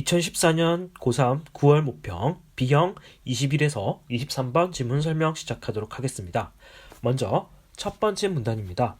2014년 고3 9월 모평 B형 21에서 23번 지문 설명 시작하도록 하겠습니다. 먼저 첫 번째 문단입니다.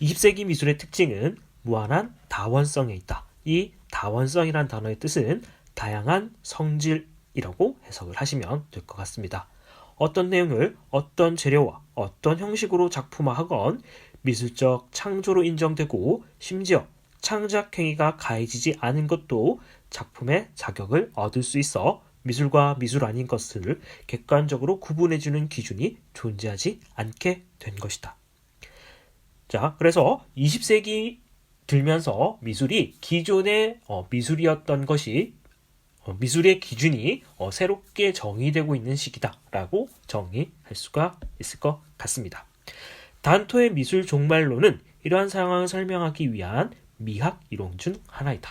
20세기 미술의 특징은 무한한 다원성에 있다. 이 다원성이란 단어의 뜻은 다양한 성질이라고 해석을 하시면 될 것 같습니다. 어떤 내용을 어떤 재료와 어떤 형식으로 작품화하건 미술적 창조로 인정되고 심지어 창작 행위가 가해지지 않은 것도 작품의 자격을 얻을 수 있어 미술과 미술 아닌 것을 객관적으로 구분해주는 기준이 존재하지 않게 된 것이다. 자, 그래서 20세기 들면서 미술이 기존의 미술이었던 것이 미술의 기준이 새롭게 정의되고 있는 시기다라고 정의할 수가 있을 것 같습니다. 단토의 미술 종말론은 이러한 상황을 설명하기 위한 미학 이론 중 하나이다.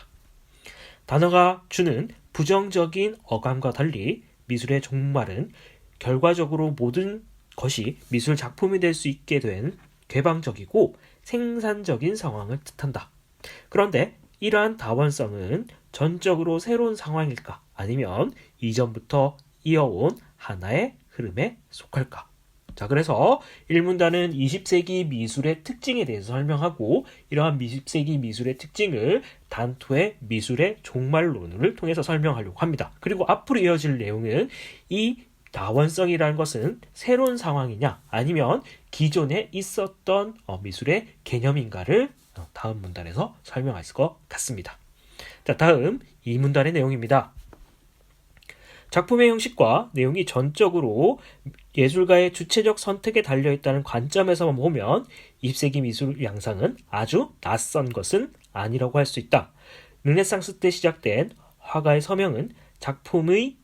단어가 주는 부정적인 어감과 달리 미술의 종말은 결과적으로 모든 것이 미술 작품이 될 수 있게 된 개방적이고 생산적인 상황을 뜻한다. 그런데 이러한 다원성은 전적으로 새로운 상황일까? 아니면 이전부터 이어온 하나의 흐름에 속할까? 자, 그래서 1문단은 20세기 미술의 특징에 대해서 설명하고 이러한 20세기 미술의 특징을 단토의 미술의 종말론을 통해서 설명하려고 합니다. 그리고 앞으로 이어질 내용은 이 다원성이라는 것은 새로운 상황이냐 아니면 기존에 있었던 미술의 개념인가를 다음 문단에서 설명할 것 같습니다. 자, 다음 2문단의 내용입니다. 작품의 형식과 내용이 전적으로 예술가의 주체적 선택에 달려있다는 관점에서만 보면 20세기 미술 양상은 아주 낯선 것은 아니라고 할 수 있다. 르네상스 때 시작된 화가의 서명은 작품의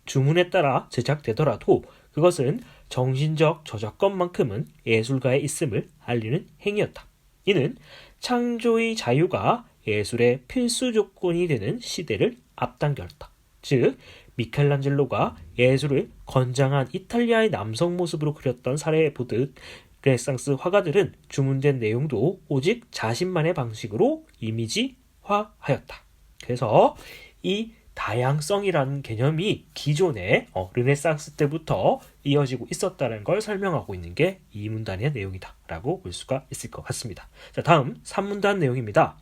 주문에 따라 제작되더라도 그것은 정신적 저작권만큼은 예술가의 있음을 알리는 행위였다. 이는 창조의 자유가 예술의 필수 조건이 되는 시대를 앞당겼다. 즉 미켈란젤로가 예술을 건장한 이탈리아의 남성 모습으로 그렸던 사례에 보듯 르네상스 화가들은 주문된 내용도 오직 자신만의 방식으로 이미지화하였다. 그래서 이 다양성이라는 개념이 기존의 르네상스 때부터 이어지고 있었다는 걸 설명하고 있는 게 이 문단의 내용이다 라고 볼 수가 있을 것 같습니다. 자, 다음 3문단 내용입니다.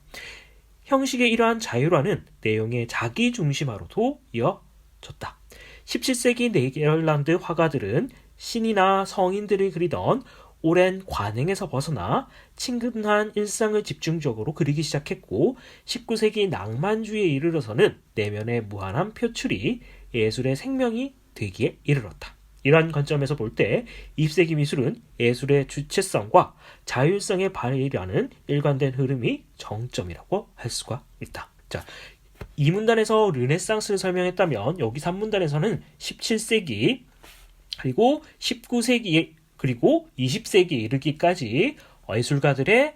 형식의 이러한 자유라는 내용의 자기중심화로도 이어졌다. 17세기 네덜란드 화가들은 신이나 성인들을 그리던 오랜 관행에서 벗어나 친근한 일상을 집중적으로 그리기 시작했고 19세기 낭만주의에 이르러서는 내면의 무한한 표출이 예술의 생명이 되기에 이르렀다. 이러한 관점에서 볼 때 20세기 미술은 예술의 주체성과 자율성의 발휘라는 일관된 흐름이 정점이라고 할 수가 있다. 자, 이 문단에서 르네상스를 설명했다면 여기 3문단에서는 17세기 그리고 19세기 그리고 20세기에 이르기까지 예술가들의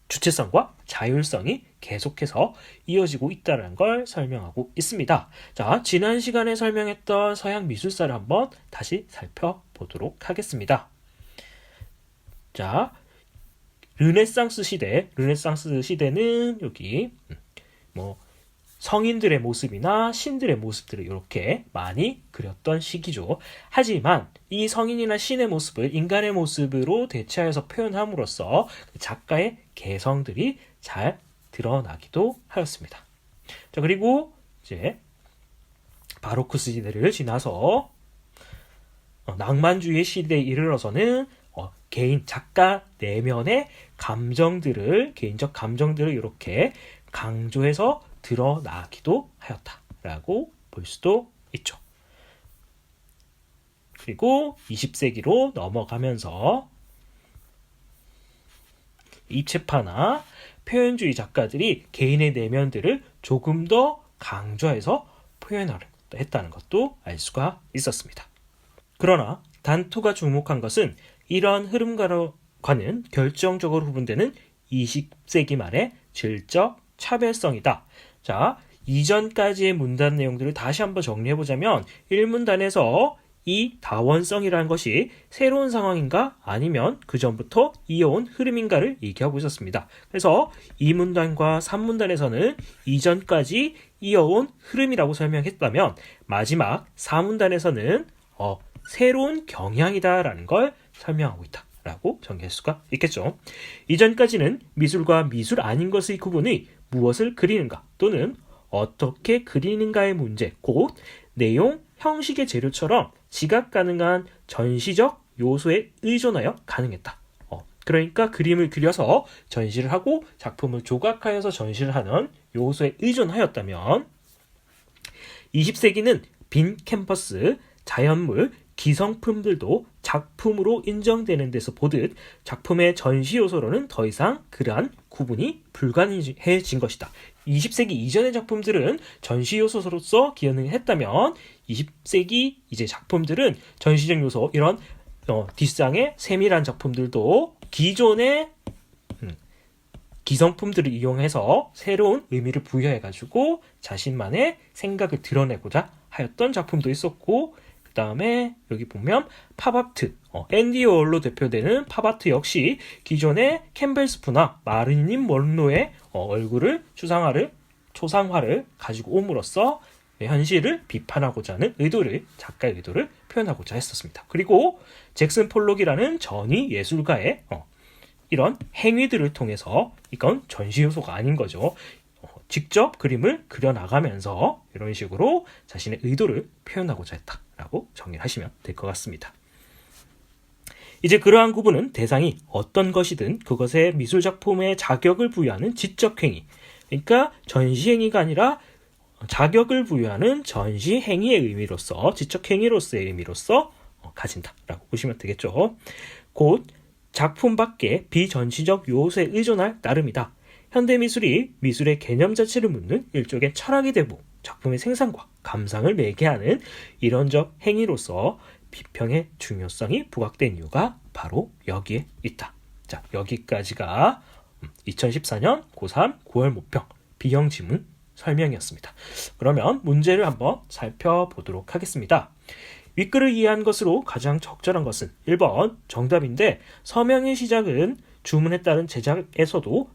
주체성과 자율성이 계속해서 이어지고 있다는 걸 설명하고 있습니다. 자, 지난 시간에 설명했던 서양 미술사를 한번 다시 살펴보도록 하겠습니다. 자, 르네상스 시대는 여기 성인들의 모습이나 신들의 모습들을 이렇게 많이 그렸던 시기죠. 하지만 이 성인이나 신의 모습을 인간의 모습으로 대체하여서 표현함으로써 작가의 개성들이 잘 드러나기도 하였습니다. 자, 그리고 이제 바로크 시대를 지나서 낭만주의 시대에 이르러서는 개인 작가 내면의 개인적 감정들을 이렇게 강조해서 드러나기도 하였다라고 볼 수도 있죠. 그리고 20세기로 넘어가면서 입체파나 표현주의 작가들이 개인의 내면들을 조금 더 강조해서 표현하려 했다는 것도 알 수가 있었습니다. 그러나 단토가 주목한 것은 이러한 흐름과는 결정적으로 구분되는 20세기 말의 질적 차별성이다. 자, 이전까지의 문단 내용들을 다시 한번 정리해보자면 1문단에서 이 다원성이라는 것이 새로운 상황인가 아니면 그 전부터 이어온 흐름인가를 얘기하고 있었습니다. 그래서 2문단과 3문단에서는 이전까지 이어온 흐름이라고 설명했다면 마지막 4문단에서는 새로운 경향이다라는 걸 설명하고 있다라고 정리할 수가 있겠죠. 이전까지는 미술과 미술 아닌 것의 구분이 무엇을 그리는가 또는 어떻게 그리는가의 문제, 곧 내용, 형식의 재료처럼 지각 가능한 전시적 요소에 의존하여 가능했다. 그러니까 그림을 그려서 전시를 하고 작품을 조각하여서 전시를 하는 요소에 의존하였다면 20세기는 빈 캔버스, 자연물, 기성품들도 작품으로 인정되는 데서 보듯 작품의 전시 요소로는 더 이상 그러한 구분이 불가능해진 것이다. 20세기 이전의 작품들은 전시 요소로서 기능을 했다면 20세기 이제 작품들은 전시적 요소 이런 뒷상의 세밀한 작품들도 기존의 기성품들을 이용해서 새로운 의미를 부여해가지고 자신만의 생각을 드러내고자 하였던 작품도 있었고 그 다음에 여기 보면 팝아트, 앤디 워홀로 대표되는 팝아트 역시 기존의 캠벨스프나 마릴린 먼로의 얼굴을 초상화를 가지고 옴으로써 현실을 비판하고자 하는 작가의 의도를 표현하고자 했었습니다. 그리고 잭슨 폴록이라는 전위 예술가의 이런 행위들을 통해서 이건 전시 요소가 아닌 거죠. 직접 그림을 그려나가면서 이런 식으로 자신의 의도를 표현하고자 했다라고 정리를 하시면 될 것 같습니다. 이제 그러한 구분은 대상이 어떤 것이든 그것의 미술작품의 자격을 부여하는 지적행위, 그러니까 전시행위가 아니라 자격을 부여하는 전시행위의 의미로서 지적행위로서의 의미로서 가진다라고 보시면 되겠죠. 곧 작품 밖의 비전시적 요소에 의존할 따름이다. 현대미술이 미술의 개념 자체를 묻는 일종의 철학이 되고 작품의 생산과 감상을 매개하는 이론적 행위로서 비평의 중요성이 부각된 이유가 바로 여기에 있다. 자, 여기까지가 2014년 고3 9월 모평 B형 지문 설명이었습니다. 그러면 문제를 한번 살펴보도록 하겠습니다. 윗글을 이해한 것으로 가장 적절한 것은 1번 정답인데 서명의 시작은 주문에 따른 제작에서도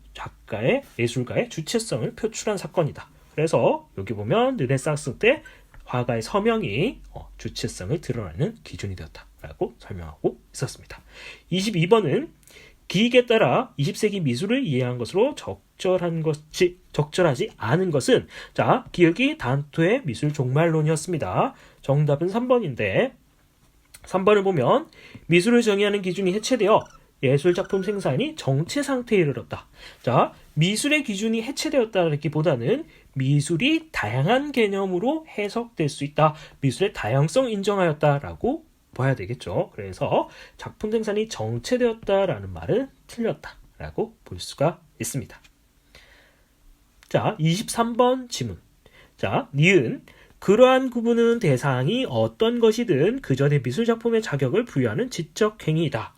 예술가의 주체성을 표출한 사건이다. 그래서 여기 보면 르네상스 때 화가의 서명이 주체성을 드러내는 기준이 되었다라고 설명하고 있었습니다. 22번은 기익에 따라 20세기 미술을 이해한 것으로 적절하지 않은 것은 기억이 단토의 미술 종말론이었습니다. 정답은 3번인데 3번을 보면 미술을 정의하는 기준이 해체되어 예술작품 생산이 정체 상태에 이르렀다. 미술의 기준이 해체되었다기보다는 미술이 다양한 개념으로 해석될 수 있다. 미술의 다양성 인정하였다라고 봐야 되겠죠. 그래서 작품 생산이 정체되었다라는 말은 틀렸다라고 볼 수가 있습니다. 23번 지문. 니은 그러한 구분은 대상이 어떤 것이든 그 전에 미술작품의 자격을 부여하는 지적 행위이다.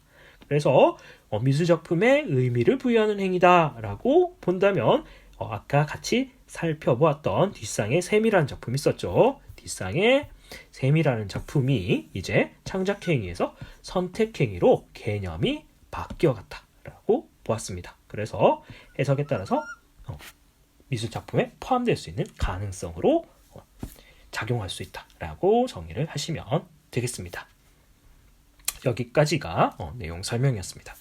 그래서 미술작품의 의미를 부여하는 행위다라고 본다면 아까 같이 살펴보았던 뒷상의 샘이라는 작품이 있었죠. 뒷상의 샘이라는 작품이 이제 창작행위에서 선택행위로 개념이 바뀌어갔다라고 보았습니다. 그래서 해석에 따라서 미술작품에 포함될 수 있는 가능성으로 작용할 수 있다라고 정의를 하시면 되겠습니다. 여기까지가 내용 설명이었습니다.